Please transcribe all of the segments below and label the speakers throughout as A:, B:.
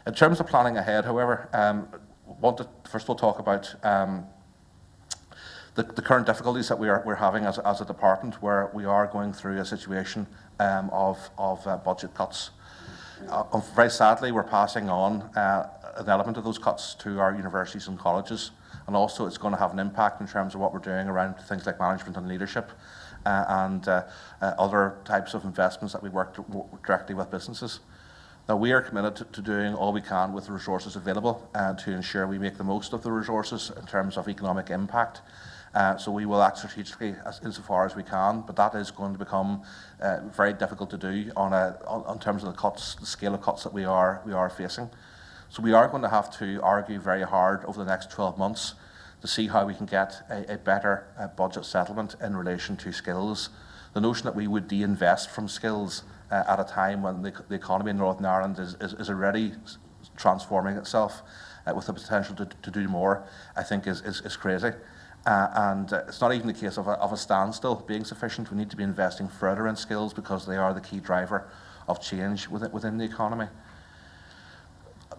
A: In terms of planning ahead, however, I want to first of all talk about the current difficulties that we're having as a department, where we are going through a situation of budget cuts. Very sadly, we're passing on an element of those cuts to our universities and colleges, and also it's going to have an impact in terms of what we're doing around things like management and leadership and other types of investments that we work directly with businesses. Now, we are committed to doing all we can with the resources available to ensure we make the most of the resources in terms of economic impact. So we will act strategically insofar as we can, but that is going to become very difficult to do in terms of the scale of cuts that we are facing. So we are going to have to argue very hard over the next 12 months to see how we can get a better budget settlement in relation to skills. The notion that we would de-invest from skills at a time when the economy in Northern Ireland is already transforming itself with the potential to do more, I think is crazy. And it's not even the case of a standstill being sufficient. We need to be investing further in skills because they are the key driver of change within the economy.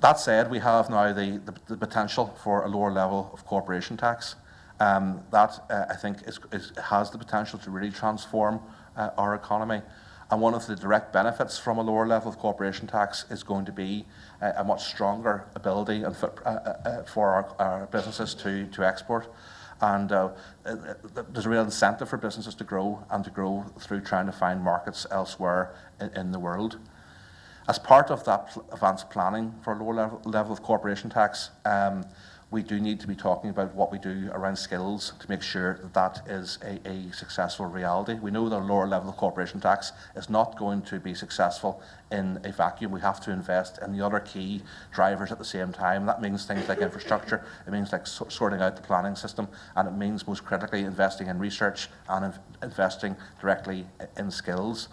A: That said, we have now the potential for a lower level of corporation tax. That I think has the potential to really transform our economy. And one of the direct benefits from a lower level of corporation tax is going to be a much stronger ability and for our businesses to export. And there's a real incentive for businesses to grow through trying to find markets elsewhere in the world. As part of that advanced planning for a lower level of corporation tax, we do need to be talking about what we do around skills to make sure that is a successful reality. We know that a lower level of corporation tax is not going to be successful in a vacuum. We have to invest in the other key drivers at the same time. That means things like infrastructure, it means like sorting out the planning system, and it means most critically investing in research and investing directly in skills.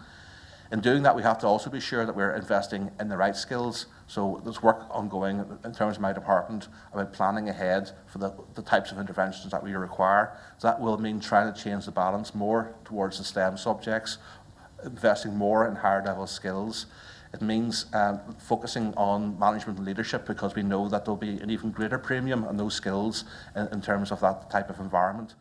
A: In doing that, we have to also be sure that we're investing in the right skills. So there's work ongoing in terms of my department about planning ahead for the types of interventions that we require. So that will mean trying to change the balance more towards the STEM subjects, investing more in higher level skills. It means focusing on management and leadership, because we know that there'll be an even greater premium on those skills in terms of that type of environment.